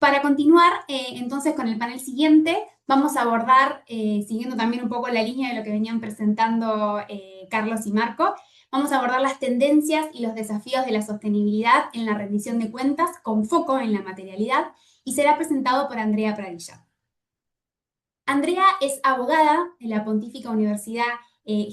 Para continuar, entonces, con el panel siguiente, vamos a abordar, siguiendo también un poco la línea de lo que venían presentando Carlos y Marco, vamos a abordar las tendencias y los desafíos de la sostenibilidad en la rendición de cuentas con foco en la materialidad y será presentado por Andrea Pradilla. Andrea es abogada de la Pontífica Universidad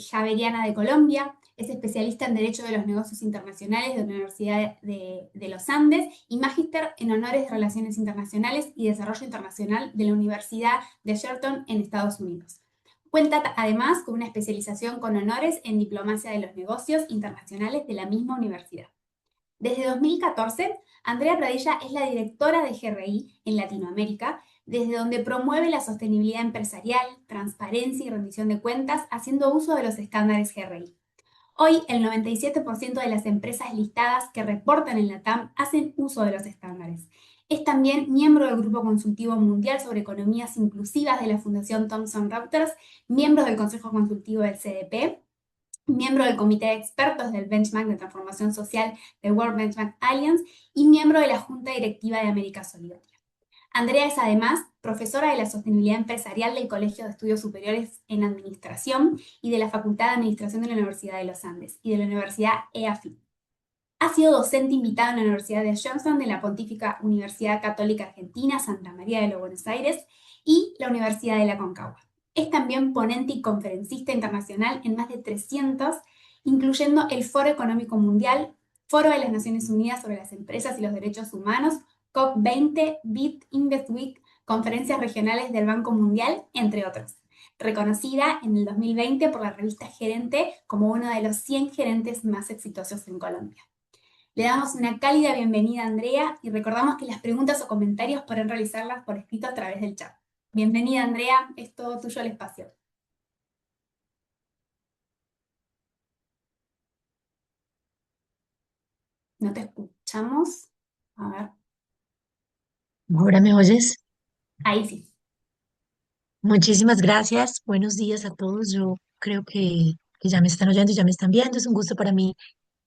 Javeriana de Colombia, es especialista en Derecho de los Negocios Internacionales de la Universidad de los Andes y magíster en Honores de Relaciones Internacionales y Desarrollo Internacional de la Universidad de Shelton en Estados Unidos. Cuenta además con una especialización con honores en Diplomacia de los Negocios Internacionales de la misma universidad. Desde 2014, Andrea Pradilla es la directora de GRI en Latinoamérica, desde donde promueve la sostenibilidad empresarial, transparencia y rendición de cuentas, haciendo uso de los estándares GRI. Hoy, el 97% de las empresas listadas que reportan en la TAM hacen uso de los estándares. Es también miembro del Grupo Consultivo Mundial sobre Economías Inclusivas de la Fundación Thomson Reuters, miembro del Consejo Consultivo del CDP, miembro del Comité de Expertos del Benchmark de Transformación Social del World Benchmark Alliance y miembro de la Junta Directiva de América Solidaria. Andrea es además profesora de la sostenibilidad empresarial del Colegio de Estudios Superiores en Administración y de la Facultad de Administración de la Universidad de los Andes y de la Universidad EAFIT. Ha sido docente invitado en la Universidad de Johnstown, de la Pontífica Universidad Católica Argentina, Santa María de los Buenos Aires y la Universidad de la Concagua. Es también ponente y conferencista internacional en más de 300, incluyendo el Foro Económico Mundial, Foro de las Naciones Unidas sobre las Empresas y los Derechos Humanos, COP20, BIT, Invest Week, conferencias regionales del Banco Mundial, entre otros. Reconocida en el 2020 por la revista Gerente como uno de los 100 gerentes más exitosos en Colombia. Le damos una cálida bienvenida a Andrea y recordamos que las preguntas o comentarios podrán realizarlas por escrito a través del chat. Bienvenida, Andrea, es todo tuyo el espacio. No te escuchamos. A ver, ¿Ahora me oyes? ahí sí. Muchísimas gracias. Buenos días a todos. Yo creo que ya me están oyendo y ya me están viendo. Es un gusto para mí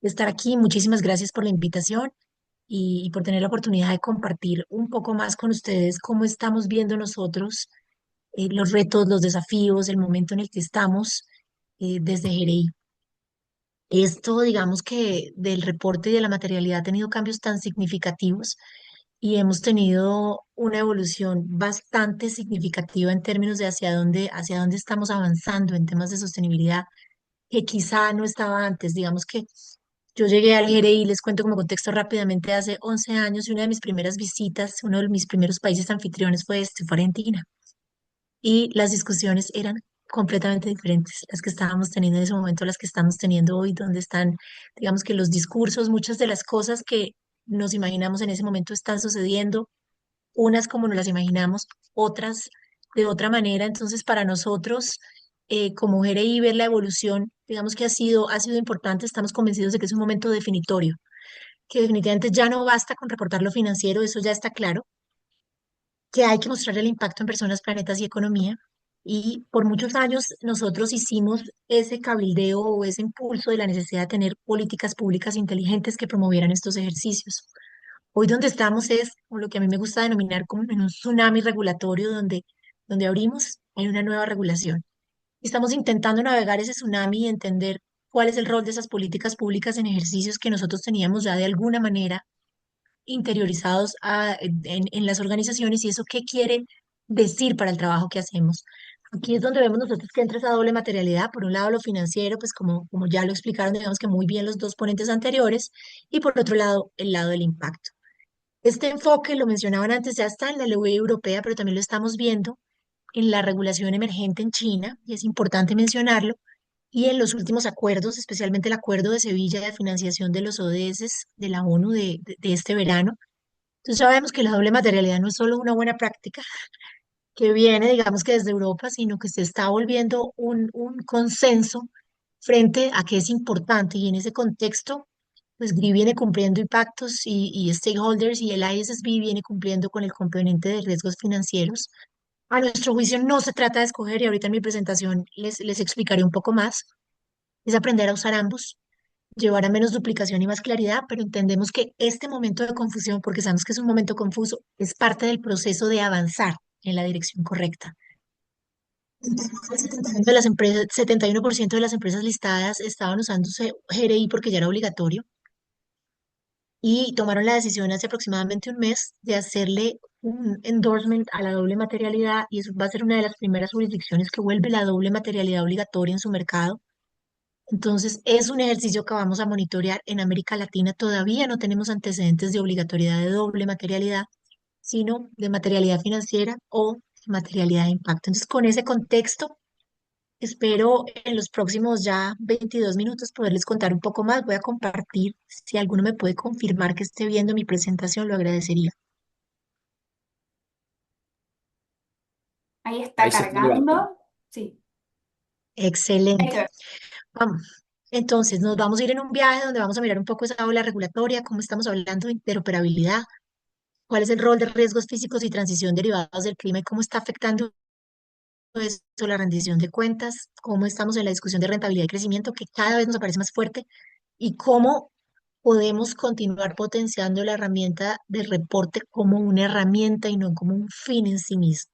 estar aquí. Muchísimas gracias por la invitación y por tener la oportunidad de compartir un poco más con ustedes cómo estamos viendo nosotros los retos, los desafíos, el momento en el que estamos desde GRI. Esto, digamos que del reporte y de la materialidad ha tenido cambios tan significativos y hemos tenido una evolución bastante significativa en términos de hacia dónde estamos avanzando en temas de sostenibilidad, que quizá no estaba antes. Digamos que yo llegué al GRI, les cuento como contexto rápidamente, hace 11 años y una de mis primeras visitas, uno de mis primeros países anfitriones fue Argentina. Y las discusiones eran completamente diferentes, las que estábamos teniendo en ese momento, las que estamos teniendo hoy, donde están, digamos que los discursos, muchas de las cosas que nos imaginamos en ese momento están sucediendo, unas como nos las imaginamos, otras de otra manera. Entonces, para nosotros, como GRI, ver la evolución, digamos que ha sido importante, estamos convencidos de que es un momento definitorio, que definitivamente ya no basta con reportar lo financiero, eso ya está claro, que hay que mostrar el impacto en personas, planetas y economía. Y por muchos años nosotros hicimos ese cabildeo o ese impulso de la necesidad de tener políticas públicas inteligentes que promovieran estos ejercicios. Hoy donde estamos es o lo que a mí me gusta denominar como en un tsunami regulatorio donde abrimos, hay una nueva regulación. Estamos intentando navegar ese tsunami y entender cuál es el rol de esas políticas públicas en ejercicios que nosotros teníamos ya de alguna manera interiorizados en las organizaciones y eso qué quiere decir para el trabajo que hacemos. Aquí es donde vemos nosotros que entra esa doble materialidad, por un lado lo financiero, pues como ya lo explicaron, digamos que muy bien los dos ponentes anteriores, y por otro lado el lado del impacto. Este enfoque, lo mencionaban antes, ya está en la ley europea, pero también lo estamos viendo en la regulación emergente en China, y es importante mencionarlo, y en los últimos acuerdos, especialmente el acuerdo de Sevilla de financiación de los ODS de la ONU de este verano. Entonces sabemos que la doble materialidad no es solo una buena práctica que viene, digamos que desde Europa, sino que se está volviendo un consenso frente a que es importante y en ese contexto, pues GRI viene cumpliendo impactos y stakeholders y el ISSB viene cumpliendo con el componente de riesgos financieros. A nuestro juicio no se trata de escoger y ahorita en mi presentación les explicaré un poco más, es aprender a usar ambos llevar a menos duplicación y más claridad, pero entendemos que este momento de confusión, porque sabemos que es un momento confuso, es parte del proceso de avanzar en la dirección correcta. El 71% de las empresas, 71% de las empresas listadas estaban usándose GRI porque ya era obligatorio y tomaron la decisión hace aproximadamente un mes de hacerle un endorsement a la doble materialidad y eso va a ser una de las primeras jurisdicciones que vuelve la doble materialidad obligatoria en su mercado. Entonces, es un ejercicio que vamos a monitorear en América Latina. Todavía no tenemos antecedentes de obligatoriedad de doble materialidad, sino de materialidad financiera o materialidad de impacto. Entonces, con ese contexto, espero en los próximos ya 22 minutos poderles contar un poco más. Voy a compartir. Si alguno me puede confirmar que esté viendo mi presentación, lo agradecería. Ahí está Ahí se puede ver. cargando. Sí, ahí se Excelente. ve. Vamos. Entonces, nos vamos a ir en un viaje donde vamos a mirar un poco esa ola regulatoria, cómo estamos hablando de interoperabilidad, cuál es el rol de riesgos físicos y transición derivados del clima y cómo está afectando eso la rendición de cuentas, cómo estamos en la discusión de rentabilidad y crecimiento, que cada vez nos aparece más fuerte, y cómo podemos continuar potenciando la herramienta de reporte como una herramienta y no como un fin en sí mismo.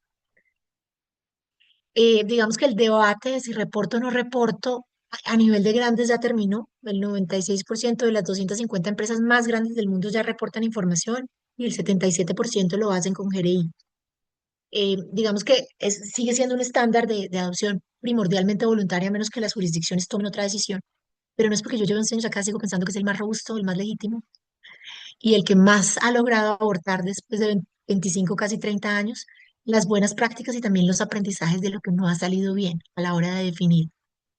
Digamos que el debate de si reporto o no reporto a nivel de grandes ya terminó. El 96% de las 250 empresas más grandes del mundo ya reportan información y el 77% lo hacen con GRI. Digamos que sigue siendo un estándar de adopción primordialmente voluntaria, a menos que las jurisdicciones tomen otra decisión. Pero no es porque yo llevo 11 años acá, sigo pensando que es el más robusto, el más legítimo y el que más ha logrado abortar después de 25, casi 30 años, las buenas prácticas y también los aprendizajes de lo que no ha salido bien a la hora de definir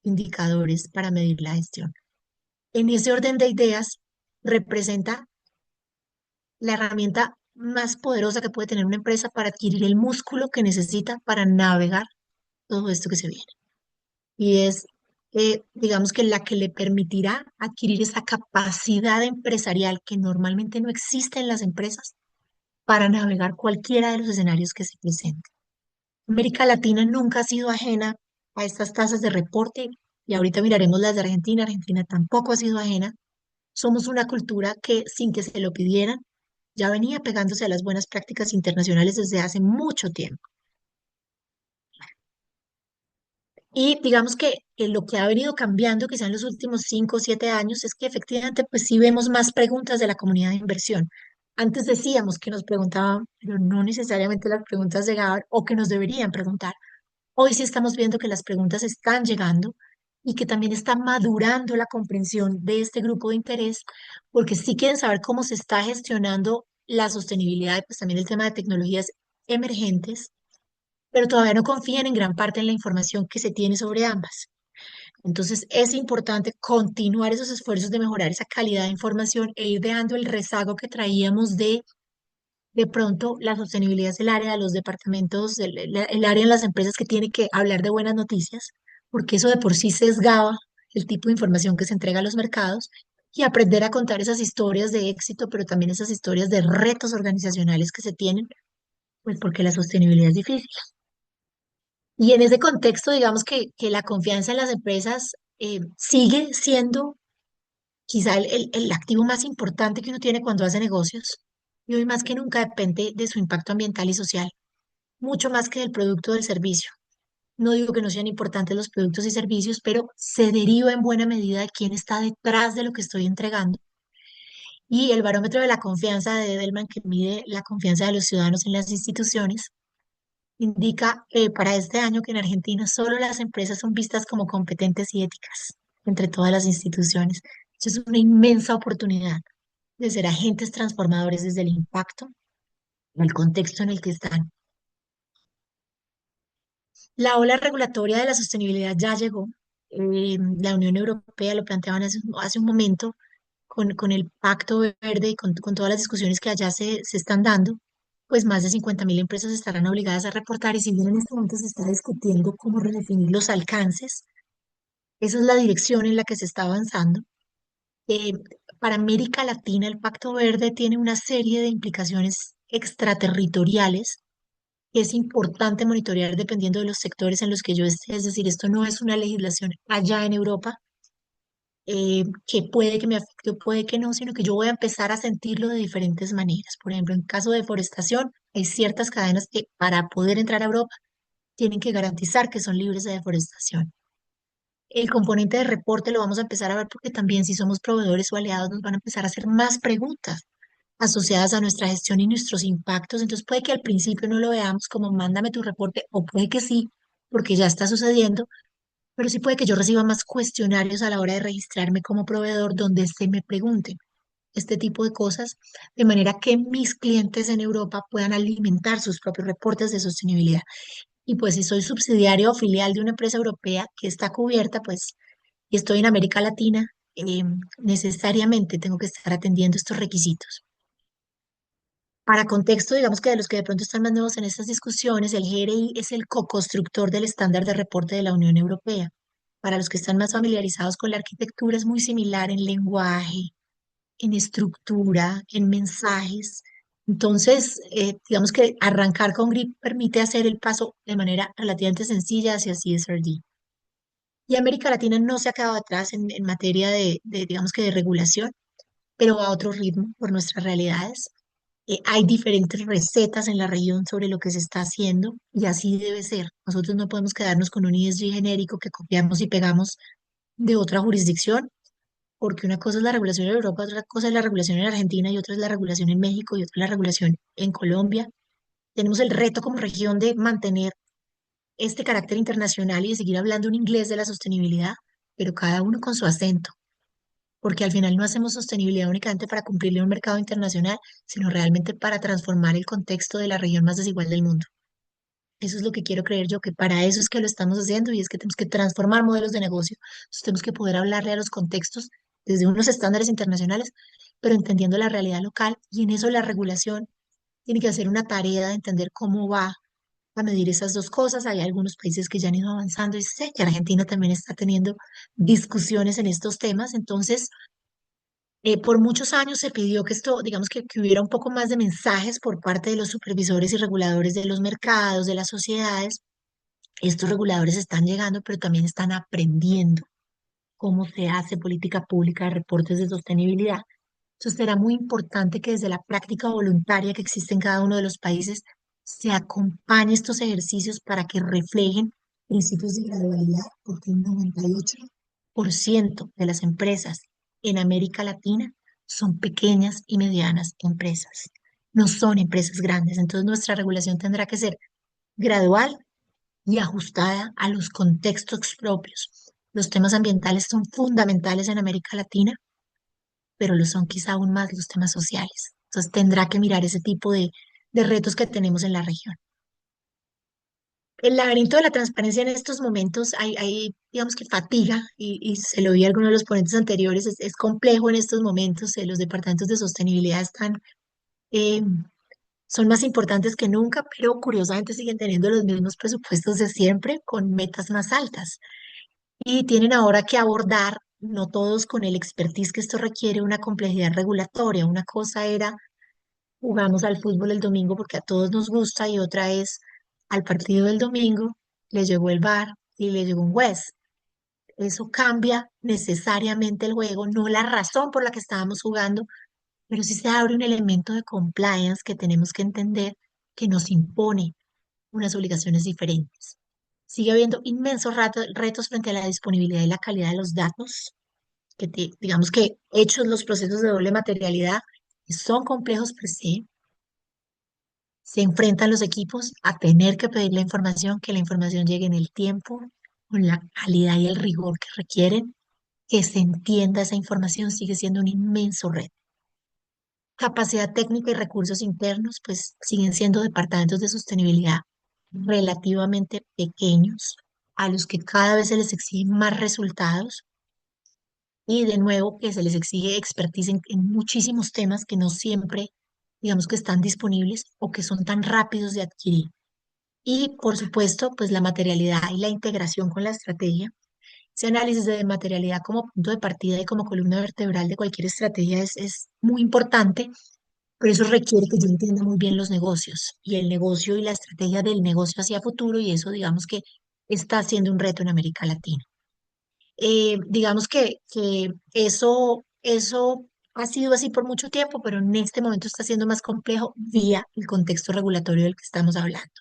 indicadores para medir la gestión. En ese orden de ideas, representa la herramienta más poderosa que puede tener una empresa para adquirir el músculo que necesita para navegar todo esto que se viene. Y es, digamos que la que le permitirá adquirir esa capacidad empresarial que normalmente no existe en las empresas para navegar cualquiera de los escenarios que se presenten. América Latina nunca ha sido ajena a estas tasas de reporte y ahorita miraremos las de Argentina. Argentina tampoco ha sido ajena. Somos una cultura que sin que se lo pidieran ya venía pegándose a las buenas prácticas internacionales desde hace mucho tiempo. Y digamos que lo que ha venido cambiando quizá en los últimos 5 o 7 años es que efectivamente pues sí vemos más preguntas de la comunidad de inversión. Antes decíamos que nos preguntaban, pero no necesariamente las preguntas llegaban o que nos deberían preguntar. Hoy sí estamos viendo que las preguntas están llegando y que también está madurando la comprensión de este grupo de interés, porque sí quieren saber cómo se está gestionando la sostenibilidad y pues también el tema de tecnologías emergentes, pero todavía no confían en gran parte en la información que se tiene sobre ambas. Entonces es importante continuar esos esfuerzos de mejorar esa calidad de información e ir dejando el rezago que traíamos de pronto la sostenibilidad es el área de los departamentos, el área en las empresas que tiene que hablar de buenas noticias, porque eso de por sí sesgaba el tipo de información que se entrega a los mercados y aprender a contar esas historias de éxito, pero también esas historias de retos organizacionales que se tienen, pues porque la sostenibilidad es difícil. Y en ese contexto, digamos que la confianza en las empresas sigue siendo quizá el activo más importante que uno tiene cuando hace negocios. Y hoy más que nunca depende de su impacto ambiental y social, mucho más que del producto o del servicio. No digo que no sean importantes los productos y servicios, pero se deriva en buena medida de quién está detrás de lo que estoy entregando. Y el barómetro de la confianza de Edelman, que mide la confianza de los ciudadanos en las instituciones, indica para este año que en Argentina solo las empresas son vistas como competentes y éticas entre todas las instituciones. Eso es una inmensa oportunidad de ser agentes transformadores desde el impacto, el contexto en el que están. La ola regulatoria de la sostenibilidad ya llegó. La Unión Europea lo planteaban hace un momento con el Pacto Verde y con todas las discusiones que allá se están dando, pues más de 50.000 empresas estarán obligadas a reportar y si bien en este momento se está discutiendo cómo redefinir los alcances, esa es la dirección en la que se está avanzando. Eh, para América Latina, el Pacto Verde tiene una serie de implicaciones extraterritoriales que es importante monitorear dependiendo de los sectores en los que yo esté. Es decir, esto no es una legislación allá en Europa, que puede que me afecte o puede que no, sino que yo voy a empezar a sentirlo de diferentes maneras. Por ejemplo, en caso de deforestación, hay ciertas cadenas que para poder entrar a Europa tienen que garantizar que son libres de deforestación. El componente de reporte lo vamos a empezar a ver porque también si somos proveedores o aliados nos van a empezar a hacer más preguntas asociadas a nuestra gestión y nuestros impactos. Entonces puede que al principio no lo veamos como mándame tu reporte o puede que sí, porque ya está sucediendo, pero sí puede que yo reciba más cuestionarios a la hora de registrarme como proveedor donde se me pregunten este tipo de cosas, de manera que mis clientes en Europa puedan alimentar sus propios reportes de sostenibilidad. Y pues si soy subsidiario o filial de una empresa europea que está cubierta, pues, y estoy en América Latina, necesariamente tengo que estar atendiendo estos requisitos. Para contexto, digamos que de los que de pronto están más nuevos en estas discusiones, el GRI es el co-constructor del estándar de reporte de la Unión Europea. Para los que están más familiarizados con la arquitectura, es muy similar en lenguaje, en estructura, en mensajes. Entonces, digamos que arrancar con GRIP permite hacer el paso de manera relativamente sencilla hacia CSRD. Y América Latina no se ha quedado atrás en materia digamos que de regulación, pero a otro ritmo por nuestras realidades. Hay diferentes recetas en la región sobre lo que se está haciendo y así debe ser. Nosotros no podemos quedarnos con un ESG genérico que copiamos y pegamos de otra jurisdicción, porque una cosa es la regulación en Europa, otra cosa es la regulación en Argentina y otra es la regulación en México y otra es la regulación en Colombia. Tenemos el reto como región de mantener este carácter internacional y de seguir hablando un inglés de la sostenibilidad, pero cada uno con su acento, porque al final no hacemos sostenibilidad únicamente para cumplirle a un mercado internacional, sino realmente para transformar el contexto de la región más desigual del mundo. Eso es lo que quiero creer yo, que para eso es que lo estamos haciendo y es que tenemos que transformar modelos de negocio. Entonces, tenemos que poder hablarle a los contextos desde unos estándares internacionales, pero entendiendo la realidad local y en eso la regulación tiene que hacer una tarea de entender cómo va a medir esas dos cosas. Hay algunos países que ya han ido avanzando y sé que Argentina también está teniendo discusiones en estos temas. Entonces, por muchos años se pidió que esto, digamos que hubiera un poco más de mensajes por parte de los supervisores y reguladores de los mercados, de las sociedades. Estos reguladores están llegando, pero también están aprendiendo cómo se hace política pública de reportes de sostenibilidad. Entonces, será muy importante que desde la práctica voluntaria que existe en cada uno de los países se acompañe estos ejercicios para que reflejen principios de gradualidad, porque un 98% de las empresas en América Latina son pequeñas y medianas empresas, no son empresas grandes. Entonces, nuestra regulación tendrá que ser gradual y ajustada a los contextos propios. Los temas ambientales son fundamentales en América Latina, pero lo son quizá aún más los temas sociales. Entonces tendrá que mirar ese tipo de retos que tenemos en la región. El laberinto de la transparencia en estos momentos hay digamos que fatiga, y se lo vi a algunos de los ponentes anteriores, es complejo en estos momentos. Los departamentos de sostenibilidad eh, son más importantes que nunca, pero curiosamente siguen teniendo los mismos presupuestos de siempre con metas más altas. Y tienen ahora que abordar, no todos con el expertise que esto requiere, una complejidad regulatoria. Una cosa era jugamos al fútbol el domingo porque a todos nos gusta y otra es al partido del domingo le llegó el VAR y le llegó un juez. Eso cambia necesariamente el juego, no la razón por la que estábamos jugando, pero sí se abre un elemento de compliance que tenemos que entender que nos impone unas obligaciones diferentes. Sigue habiendo inmensos retos frente a la disponibilidad y la calidad de los datos, digamos que hechos los procesos de doble materialidad, que son complejos per se, se enfrentan los equipos a tener que pedir la información, que la información llegue en el tiempo, con la calidad y el rigor que requieren, que se entienda esa información sigue siendo un inmenso reto. Capacidad técnica y recursos internos, pues siguen siendo departamentos de sostenibilidad relativamente pequeños, a los que cada vez se les exigen más resultados y de nuevo que se les exige expertise en muchísimos temas que no siempre, digamos que están disponibles o que son tan rápidos de adquirir. Y por supuesto, pues la materialidad y la integración con la estrategia. Ese análisis de materialidad como punto de partida y como columna vertebral de cualquier estrategia es muy importante, pero eso requiere que yo entienda muy bien los negocios y el negocio y la estrategia del negocio hacia futuro, y eso digamos que está siendo un reto en América Latina. Digamos que eso ha sido así por mucho tiempo, pero en este momento está siendo más complejo vía el contexto regulatorio del que estamos hablando.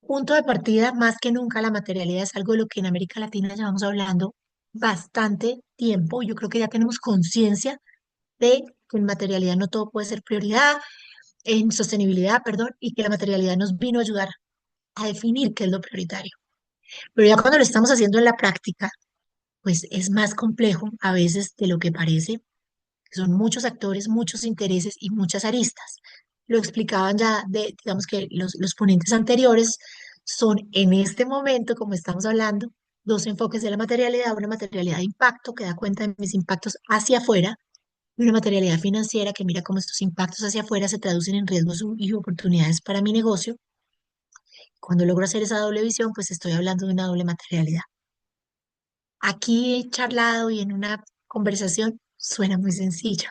Punto de partida, más que nunca, la materialidad es algo de lo que en América Latina llevamos hablando bastante tiempo. Yo creo que ya tenemos conciencia de que en materialidad no todo puede ser prioridad, en sostenibilidad, perdón, y que la materialidad nos vino a ayudar a definir qué es lo prioritario. Pero ya cuando lo estamos haciendo en la práctica, pues es más complejo a veces de lo que parece. Son muchos actores, muchos intereses y muchas aristas. Lo explicaban ya, digamos que los ponentes anteriores son en este momento, como estamos hablando, dos enfoques de la materialidad, una materialidad de impacto que da cuenta de mis impactos hacia afuera y una materialidad financiera que mira cómo estos impactos hacia afuera se traducen en riesgos y oportunidades para mi negocio. Cuando logro hacer esa doble visión, pues estoy hablando de una doble materialidad. Aquí charlado y en una conversación suena muy sencillo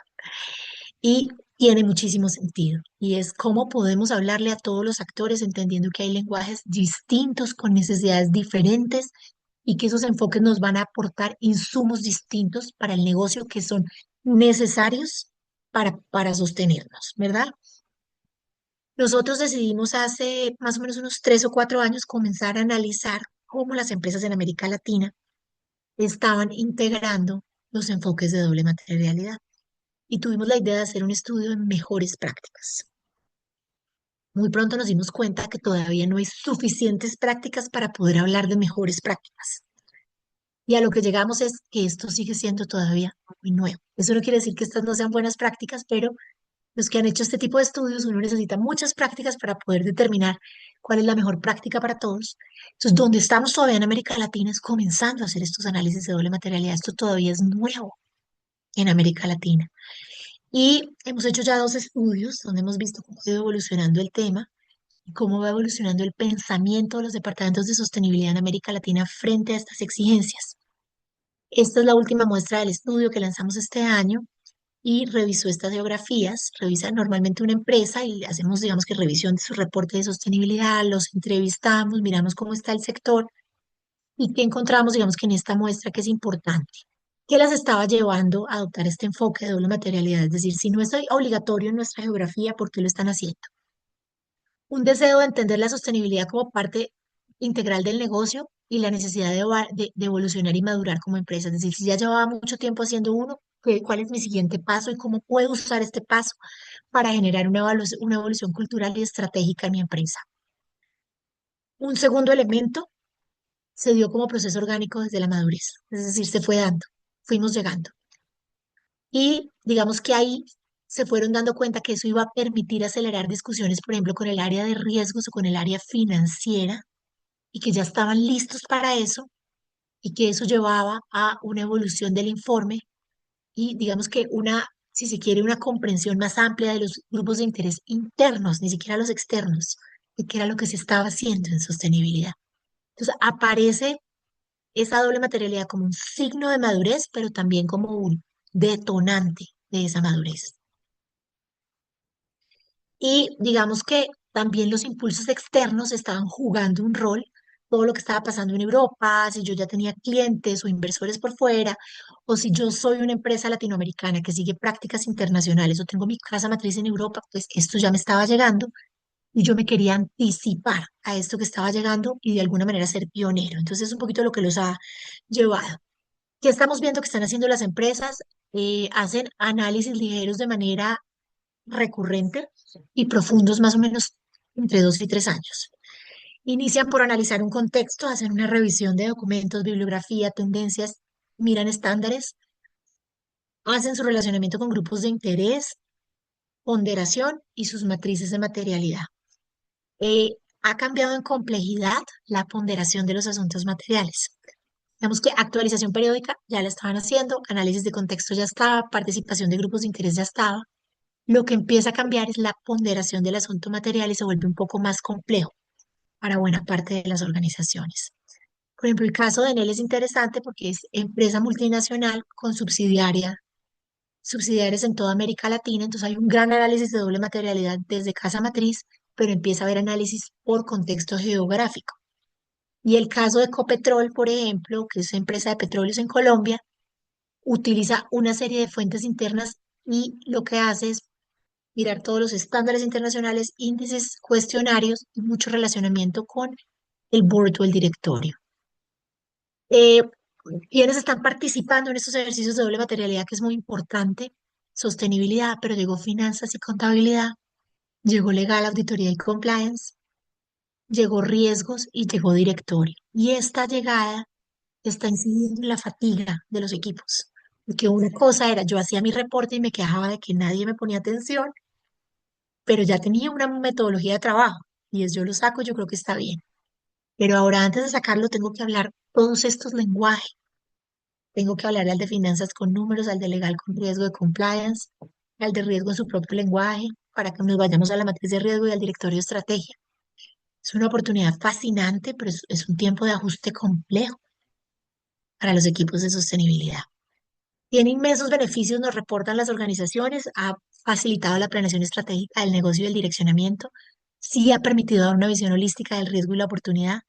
y tiene muchísimo sentido. Y es cómo podemos hablarle a todos los actores entendiendo que hay lenguajes distintos con necesidades diferentes y que esos enfoques nos van a aportar insumos distintos para el negocio que son necesarios para sostenernos, ¿verdad? Nosotros decidimos hace más o menos unos 3 o 4 años comenzar a analizar cómo las empresas en América Latina estaban integrando los enfoques de doble materialidad y tuvimos la idea de hacer un estudio de mejores prácticas. Muy pronto nos dimos cuenta que todavía no hay suficientes prácticas para poder hablar de mejores prácticas. Y a lo que llegamos es que esto sigue siendo todavía muy nuevo. Eso no quiere decir que estas no sean buenas prácticas, pero los que han hecho este tipo de estudios, uno necesita muchas prácticas para poder determinar cuál es la mejor práctica para todos. Entonces, donde estamos todavía en América Latina es comenzando a hacer estos análisis de doble materialidad. Esto todavía es nuevo en América Latina. Y hemos hecho ya 2 estudios donde hemos visto cómo ha ido evolucionando el tema y cómo va evolucionando el pensamiento de los departamentos de sostenibilidad en América Latina frente a estas exigencias. Esta es la última muestra del estudio que lanzamos este año y revisó estas geografías. Revisa normalmente una empresa y hacemos, digamos que revisión de su reporte de sostenibilidad, los entrevistamos, miramos cómo está el sector y qué encontramos, digamos que en esta muestra que es importante. ¿Qué las estaba llevando a adoptar este enfoque de doble materialidad? Es decir, si no es obligatorio en nuestra geografía, ¿por qué lo están haciendo? Un deseo de entender la sostenibilidad como parte integral del negocio y la necesidad de evolucionar y madurar como empresa. Es decir, si ya llevaba mucho tiempo haciendo uno, ¿cuál es mi siguiente paso y cómo puedo usar este paso para generar una evolución cultural y estratégica en mi empresa? Un segundo elemento se dio como proceso orgánico desde la madurez, es decir, se fue dando, fuimos llegando. Y digamos que ahí se fueron dando cuenta que eso iba a permitir acelerar discusiones, por ejemplo, con el área de riesgos o con el área financiera, y que ya estaban listos para eso, y que eso llevaba a una evolución del informe y digamos que una, si se quiere, una comprensión más amplia de los grupos de interés internos, ni siquiera los externos, de qué era lo que se estaba haciendo en sostenibilidad. Entonces aparece esa doble materialidad como un signo de madurez, pero también como un detonante de esa madurez. Y digamos que también los impulsos externos estaban jugando un rol, todo lo que estaba pasando en Europa, si yo ya tenía clientes o inversores por fuera, o si yo soy una empresa latinoamericana que sigue prácticas internacionales o tengo mi casa matriz en Europa, pues esto ya me estaba llegando y yo me quería anticipar a esto que estaba llegando y de alguna manera ser pionero. Entonces es un poquito lo que los ha llevado. ¿Qué estamos viendo que están haciendo las empresas? Hacen análisis ligeros de manera recurrente y profundos más o menos entre 2 y 3 años. Inician por analizar un contexto, hacen una revisión de documentos, bibliografía, tendencias, miran estándares, hacen su relacionamiento con grupos de interés, ponderación y sus matrices de materialidad. Ha cambiado en complejidad la ponderación de los asuntos materiales. Digamos que actualización periódica ya la estaban haciendo, análisis de contexto ya estaba, participación de grupos de interés ya estaba. Lo que empieza a cambiar es la ponderación del asunto material y se vuelve un poco más complejo para buena parte de las organizaciones. Por ejemplo, el caso de Enel es interesante porque es empresa multinacional con subsidiarias en toda América Latina, entonces hay un gran análisis de doble materialidad desde casa matriz, pero empieza a haber análisis por contexto geográfico. Y el caso de Ecopetrol, por ejemplo, que es empresa de petróleos en Colombia, utiliza una serie de fuentes internas y lo que hace es mirar todos los estándares internacionales, índices, cuestionarios y mucho relacionamiento con el board o el directorio. Eh, Quienes están participando en estos ejercicios de doble materialidad, que es muy importante, sostenibilidad, pero llegó finanzas y contabilidad, llegó legal, auditoría y compliance, llegó riesgos y llegó directorio. Y esta llegada está incidiendo en la fatiga de los equipos. Porque una cosa era, yo hacía mi reporte y me quejaba de que nadie me ponía atención, pero ya tenía una metodología de trabajo y es yo lo saco, yo creo que está bien. Pero ahora antes de sacarlo tengo que hablar todos estos lenguajes. Tengo que hablar al de finanzas con números, al de legal con riesgo de compliance, al de riesgo en su propio lenguaje, para que nos vayamos a la matriz de riesgo y al directorio de estrategia. Es una oportunidad fascinante, pero es un tiempo de ajuste complejo para los equipos de sostenibilidad. Tiene inmensos beneficios, nos reportan las organizaciones, ha facilitado la planeación estratégica del negocio y el direccionamiento, sí ha permitido dar una visión holística del riesgo y la oportunidad,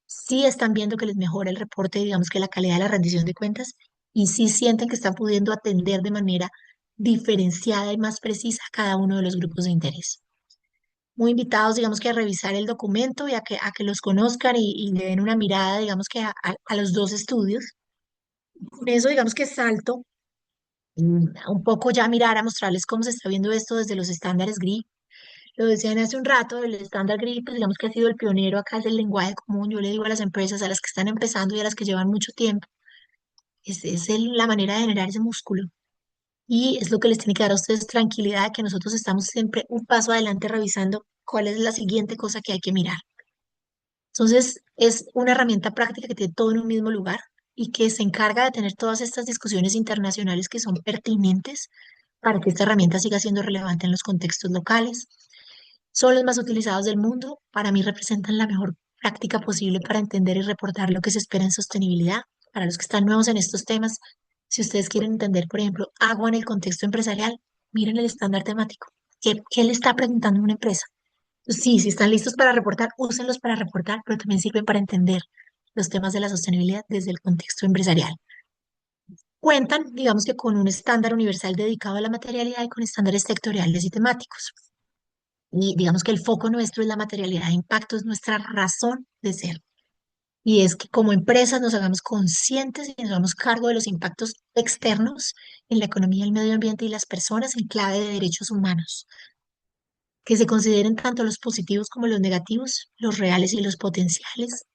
sí están viendo que les mejora el reporte, digamos que la calidad de la rendición de cuentas, y sí sienten que están pudiendo atender de manera diferenciada y más precisa a cada uno de los grupos de interés. Muy invitados, digamos que a revisar el documento y a que los conozcan y le den una mirada, digamos que a los dos estudios. Con eso, digamos que salto un poco ya mirar a mostrarles cómo se está viendo esto desde los estándares GRI. Lo decían hace un rato, el estándar GRI, pues digamos que ha sido el pionero acá del lenguaje común. Yo le digo a las empresas, a las que están empezando y a las que llevan mucho tiempo, la manera de generar ese músculo. Y es lo que les tiene que dar a ustedes tranquilidad de que nosotros estamos siempre un paso adelante revisando cuál es la siguiente cosa que hay que mirar. Entonces, es una herramienta práctica que tiene todo en un mismo lugar y que se encarga de tener todas estas discusiones internacionales que son pertinentes para que esta herramienta siga siendo relevante en los contextos locales. Son los más utilizados del mundo. Para mí representan la mejor práctica posible para entender y reportar lo que se espera en sostenibilidad. Para los que están nuevos en estos temas, si ustedes quieren entender, por ejemplo, agua en el contexto empresarial, miren el estándar temático. ¿Qué le está preguntando una empresa? Sí, si están listos para reportar, úsenlos para reportar, pero también sirven para entender los temas de la sostenibilidad desde el contexto empresarial. Cuentan, digamos que con un estándar universal dedicado a la materialidad y con estándares sectoriales y temáticos. Y digamos que el foco nuestro es la materialidad de impacto, es nuestra razón de ser. Y es que como empresas nos hagamos conscientes y nos hagamos cargo de los impactos externos en la economía, el medio ambiente y las personas en clave de derechos humanos, que se consideren tanto los positivos como los negativos, los reales y los potenciales,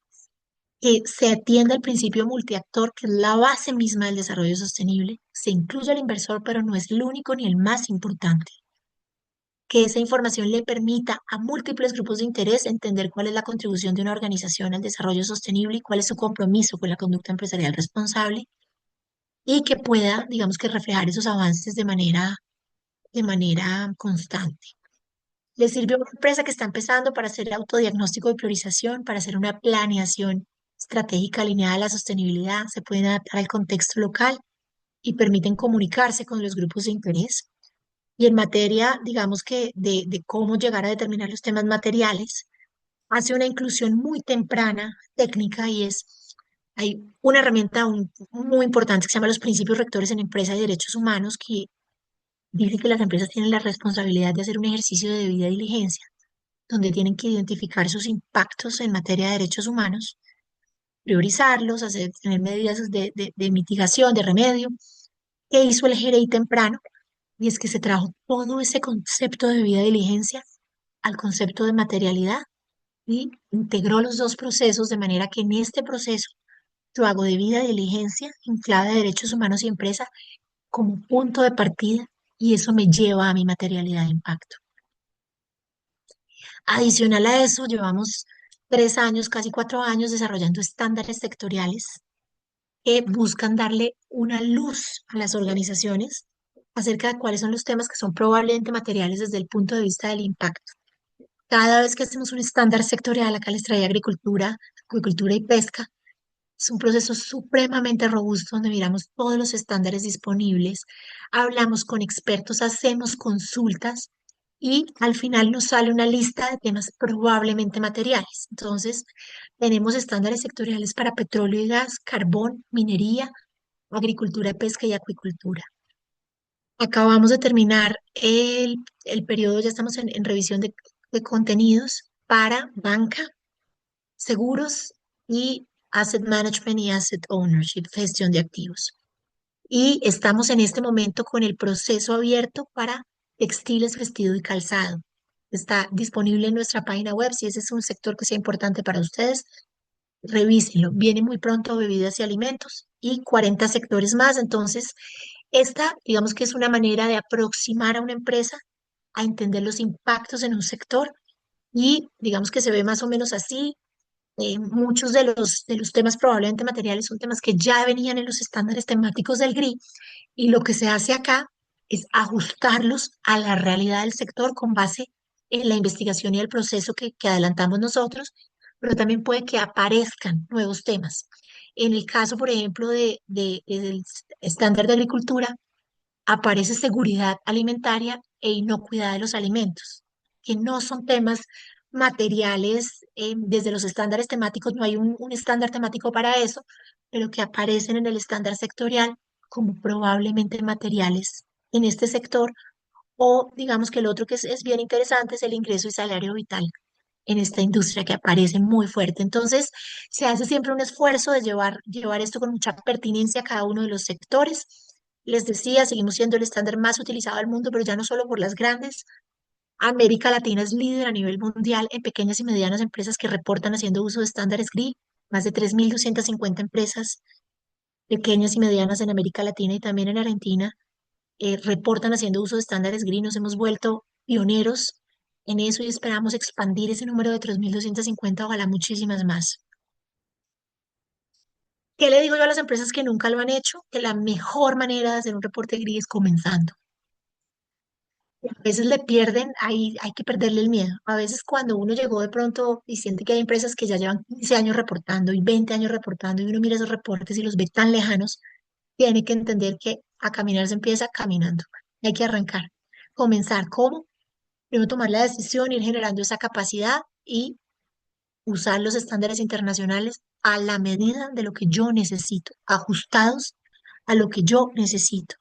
que se atienda el principio multiactor, que es la base misma del desarrollo sostenible, se incluye al inversor, pero no es el único ni el más importante, que esa información le permita a múltiples grupos de interés entender cuál es la contribución de una organización al desarrollo sostenible y cuál es su compromiso con la conducta empresarial responsable, y que pueda, digamos que reflejar esos avances de manera constante. Le sirve a una empresa que está empezando para hacer autodiagnóstico y priorización, para hacer una planeación estratégica alineada a la sostenibilidad, se pueden adaptar al contexto local y permiten comunicarse con los grupos de interés. Y en materia, digamos que de cómo llegar a determinar los temas materiales, hace una inclusión muy temprana, técnica, y hay una herramienta muy importante que se llama los principios rectores en empresa y derechos humanos, que dice que las empresas tienen la responsabilidad de hacer un ejercicio de debida diligencia donde tienen que identificar sus impactos en materia de derechos humanos, priorizarlos, tener medidas de mitigación, de remedio. ¿Qué hizo el GRI temprano? Y es que se trajo todo ese concepto de debida diligencia al concepto de materialidad y integró los dos procesos de manera que en este proceso yo hago debida diligencia en clave de derechos humanos y empresa como punto de partida y eso me lleva a mi materialidad de impacto. Adicional a eso, llevamos 3 años, casi 4 años desarrollando estándares sectoriales que buscan darle una luz a las organizaciones acerca de cuáles son los temas que son probablemente materiales desde el punto de vista del impacto. Cada vez que hacemos un estándar sectorial, acá les trae agricultura, acuicultura y pesca, es un proceso supremamente robusto donde miramos todos los estándares disponibles, hablamos con expertos, hacemos consultas y al final nos sale una lista de temas probablemente materiales. Entonces, tenemos estándares sectoriales para petróleo y gas, carbón, minería, agricultura, pesca y acuicultura. Acabamos de terminar el periodo, ya estamos en revisión de contenidos para banca, seguros y asset management y asset ownership, gestión de activos. Y estamos en este momento con el proceso abierto para textiles, vestido y calzado. Está disponible en nuestra página web. Si ese es un sector que sea importante para ustedes, revísenlo. Viene muy pronto bebidas y alimentos y 40 sectores más. Entonces, esta, digamos que es una manera de aproximar a una empresa a entender los impactos en un sector y digamos que se ve más o menos así. Muchos de los temas probablemente materiales son temas que ya venían en los estándares temáticos del GRI y lo que se hace acá es ajustarlos a la realidad del sector con base en la investigación y el proceso que adelantamos nosotros, pero también puede que aparezcan nuevos temas. En el caso, por ejemplo, del estándar de agricultura, aparece seguridad alimentaria e inocuidad de los alimentos, que no son temas materiales. Desde los estándares temáticos no hay un estándar temático para eso, pero que aparecen en el estándar sectorial como probablemente materiales en este sector. O digamos que el otro que es bien interesante es el ingreso y salario vital en esta industria que aparece muy fuerte. Entonces, se hace siempre un esfuerzo de llevar esto con mucha pertinencia a cada uno de los sectores. Les decía, seguimos siendo el estándar más utilizado del mundo, pero ya no solo por las grandes. América Latina es líder a nivel mundial en pequeñas y medianas empresas que reportan haciendo uso de estándares GRI. Más de 3.250 empresas pequeñas y medianas en América Latina y también en Argentina reportan haciendo uso de estándares GRI. Nos hemos vuelto pioneros en eso y esperamos expandir ese número de 3.250, ojalá muchísimas más. ¿Qué le digo yo a las empresas que nunca lo han hecho? Que la mejor manera de hacer un reporte GRI es comenzando. A veces le pierden, hay que perderle el miedo. A veces cuando uno llegó de pronto y siente que hay empresas que ya llevan 15 años reportando y 20 años reportando y uno mira esos reportes y los ve tan lejanos, tiene que entender que a caminar se empieza caminando. Hay que arrancar. Comenzar. ¿Cómo? Primero tomar la decisión, ir generando esa capacidad y usar los estándares internacionales a la medida de lo que yo necesito, ajustados a lo que yo necesito.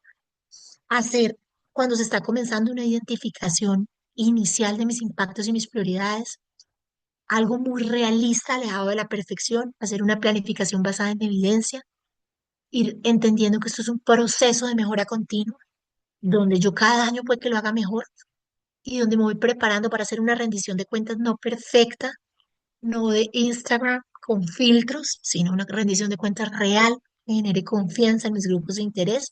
Hacer, cuando se está comenzando, una identificación inicial de mis impactos y mis prioridades, algo muy realista, alejado de la perfección, hacer una planificación basada en evidencia, ir entendiendo que esto es un proceso de mejora continua, donde yo cada año puede que lo haga mejor y donde me voy preparando para hacer una rendición de cuentas no perfecta, no de Instagram con filtros, sino una rendición de cuentas real que genere confianza en mis grupos de interés.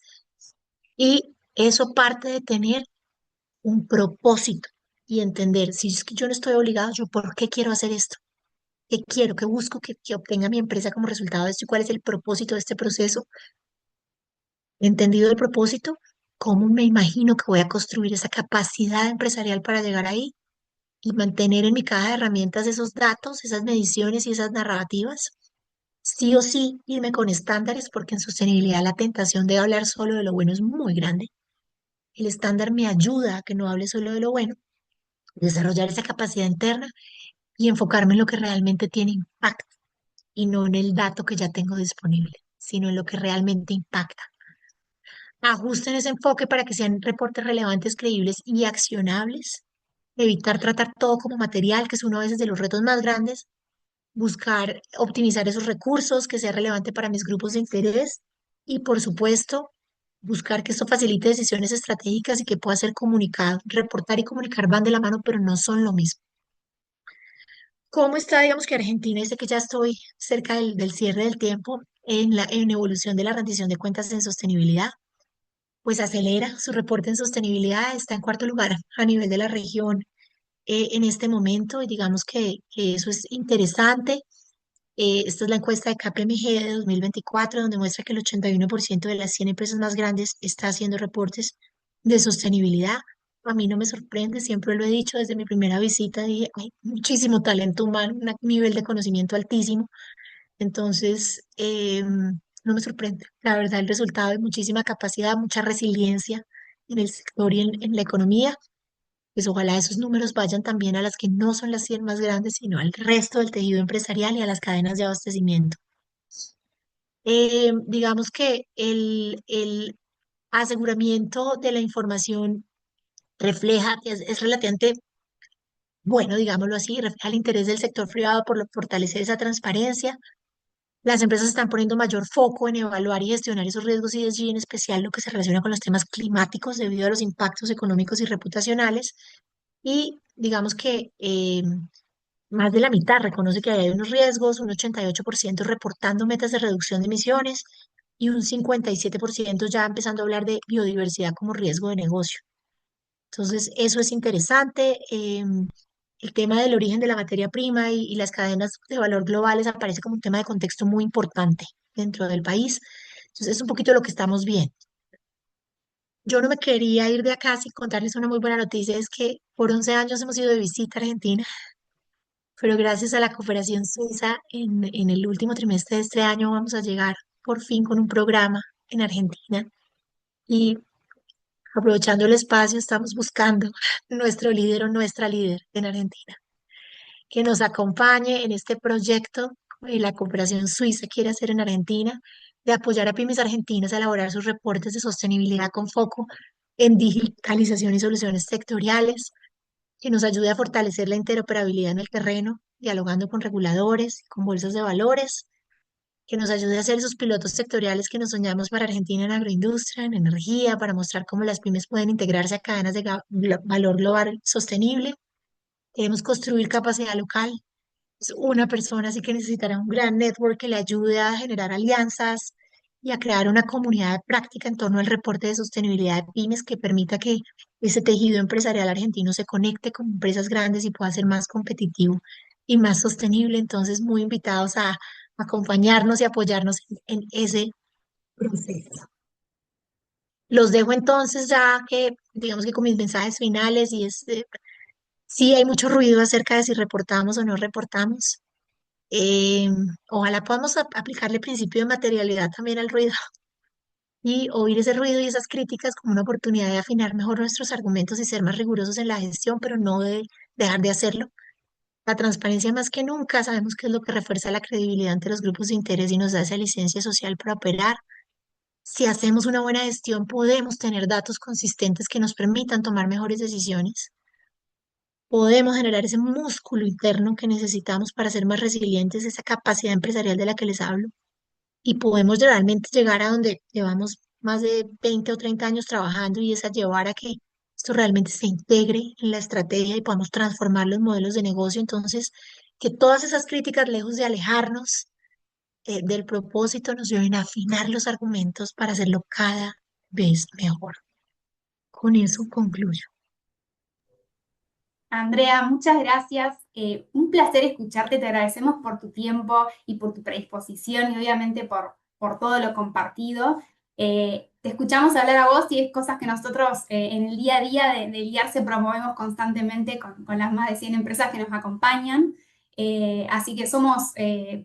Y eso parte de tener un propósito y entender, si es que yo no estoy obligado, yo por qué quiero hacer esto, qué quiero, qué busco que obtenga mi empresa como resultado de esto y cuál es el propósito de este proceso. Entendido el propósito, cómo me imagino que voy a construir esa capacidad empresarial para llegar ahí y mantener en mi caja de herramientas esos datos, esas mediciones y esas narrativas. Sí o sí, irme con estándares, porque en sostenibilidad la tentación de hablar solo de lo bueno es muy grande. El estándar me ayuda a que no hable solo de lo bueno, desarrollar esa capacidad interna y enfocarme en lo que realmente tiene impacto y no en el dato que ya tengo disponible, sino en lo que realmente impacta. Ajusten ese enfoque para que sean reportes relevantes, creíbles y accionables. Evitar tratar todo como material, que es uno a veces de los retos más grandes. Buscar optimizar esos recursos, que sea relevante para mis grupos de interés. Y por supuesto, buscar que esto facilite decisiones estratégicas y que pueda ser comunicado. Reportar y comunicar van de la mano, pero no son lo mismo. ¿Cómo está, digamos que Argentina? Dice que ya estoy cerca del cierre del tiempo en evolución de la rendición de cuentas en sostenibilidad. Pues acelera su reporte en sostenibilidad, está en cuarto lugar a nivel de la región en este momento y digamos que eso es interesante. Esta es la encuesta de KPMG de 2024 donde muestra que el 81% de las 100 empresas más grandes está haciendo reportes de sostenibilidad. A mí no me sorprende, siempre lo he dicho desde mi primera visita, y hay muchísimo talento humano, un nivel de conocimiento altísimo. Entonces, no me sorprende. La verdad, el resultado es muchísima capacidad, mucha resiliencia en el sector y en la economía. pues ojalá esos números vayan también a las que no son las 100 más grandes, sino al resto del tejido empresarial y a las cadenas de abastecimiento. Digamos que el aseguramiento de la información refleja, es relativamente bueno, digámoslo así, refleja el interés del sector privado por fortalecer esa transparencia. Las empresas están poniendo mayor foco en evaluar y gestionar esos riesgos ESG, en especial lo que se relaciona con los temas climáticos debido a los impactos económicos y reputacionales. Y digamos que más de la mitad reconoce que hay unos riesgos, un 88% reportando metas de reducción de emisiones y un 57% ya empezando a hablar de biodiversidad como riesgo de negocio. Entonces, eso es interesante. El tema del origen de la materia prima y las cadenas de valor globales aparece como un tema de contexto muy importante dentro del país. Entonces, es un poquito lo que estamos viendo. Yo no me quería ir de acá sin contarles una muy buena noticia, es que por 11 años hemos ido de visita a Argentina, pero gracias a la cooperación suiza, en el último trimestre de este año vamos a llegar por fin con un programa en Argentina y aprovechando el espacio estamos buscando nuestro líder o nuestra líder en Argentina que nos acompañe en este proyecto que la cooperación suiza quiere hacer en Argentina, de apoyar a pymes argentinas a elaborar sus reportes de sostenibilidad con foco en digitalización y soluciones sectoriales, que nos ayude a fortalecer la interoperabilidad en el terreno, dialogando con reguladores, con bolsas de valores, que nos ayude a hacer esos pilotos sectoriales que nos soñamos para Argentina en agroindustria, en energía, para mostrar cómo las pymes pueden integrarse a cadenas de valor global sostenible. Queremos construir capacidad local, es una persona, así que necesitará un gran network que le ayude a generar alianzas y a crear una comunidad de práctica en torno al reporte de sostenibilidad de pymes que permita que ese tejido empresarial argentino se conecte con empresas grandes y pueda ser más competitivo y más sostenible. Entonces, muy invitados a acompañarnos y apoyarnos en ese proceso. Los dejo entonces ya que, digamos que con mis mensajes finales y sí hay mucho ruido acerca de si reportamos o no reportamos. Eh, Ojalá podamos aplicarle principio de materialidad también al ruido y oír ese ruido y esas críticas como una oportunidad de afinar mejor nuestros argumentos y ser más rigurosos en la gestión, pero no de dejar de hacerlo. La transparencia más que nunca sabemos que es lo que refuerza la credibilidad ante los grupos de interés y nos da esa licencia social para operar. Si hacemos una buena gestión, podemos tener datos consistentes que nos permitan tomar mejores decisiones. Podemos generar ese músculo interno que necesitamos para ser más resilientes, esa capacidad empresarial de la que les hablo y podemos realmente llegar a donde llevamos más de 20 o 30 años trabajando y es a llevar a que esto realmente se integre en la estrategia y podamos transformar los modelos de negocio. Entonces, que todas esas críticas, lejos de alejarnos del propósito, nos lleven a afinar los argumentos para hacerlo cada vez mejor. Con eso concluyo. Andrea, muchas gracias. Un placer escucharte. Te agradecemos por tu tiempo y por tu predisposición y obviamente por todo lo compartido. Te escuchamos hablar a vos y es cosas que nosotros en el día a día de Liarse promovemos constantemente con las más de 100 empresas que nos acompañan. Así que somos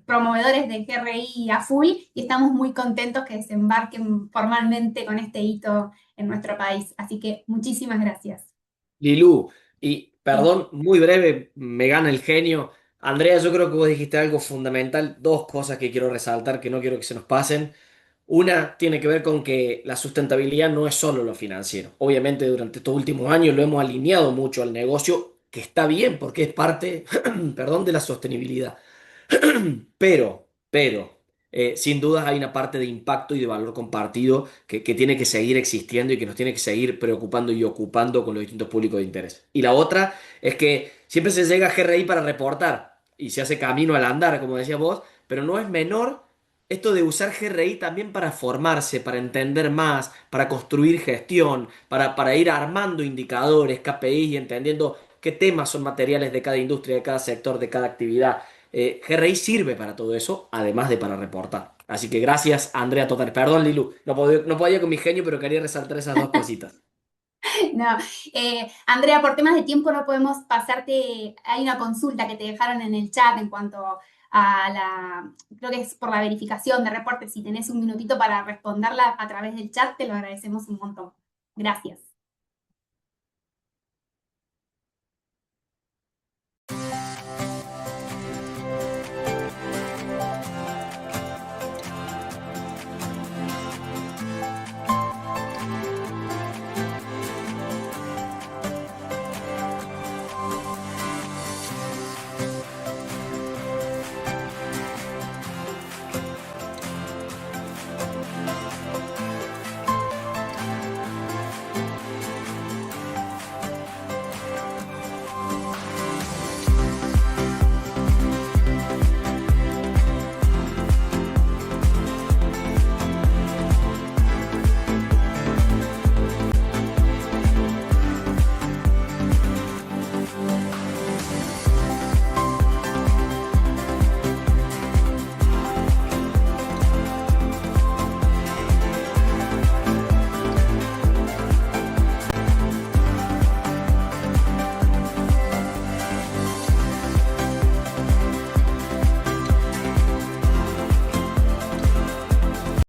promovedores de GRI a full y estamos muy contentos que desembarquen formalmente con este hito en nuestro país. Así que muchísimas gracias. Lilú, y Sí. perdón, muy breve, me gana el genio. Andrea, yo creo que vos dijiste algo fundamental, dos cosas que quiero resaltar, que no quiero que se nos pasen. Una tiene que ver con que la sustentabilidad no es solo lo financiero. Obviamente durante estos últimos años lo hemos alineado mucho al negocio, que está bien porque es parte, perdón, de la sostenibilidad. Pero, sin dudas hay una parte de impacto y de valor compartido que tiene que seguir existiendo y que nos tiene que seguir preocupando y ocupando con los distintos públicos de interés. Y la otra es que siempre se llega a GRI para reportar y se hace camino al andar, como decías vos, pero no es menor esto de usar GRI también para formarse, para entender más, para construir gestión, para ir armando indicadores, KPIs y entendiendo qué temas son materiales de cada industria, de cada sector, de cada actividad. GRI sirve para todo eso, además de para reportar. Así que gracias, Andrea Total. Perdón, Lilu, no podía con mi genio, pero quería resaltar esas dos cositas. No, Andrea, por temas de tiempo no podemos pasarte, hay una consulta que te dejaron en el chat en cuanto a creo que es por la verificación de reportes, si tenés un minutito para responderla a través del chat, te lo agradecemos un montón. Gracias.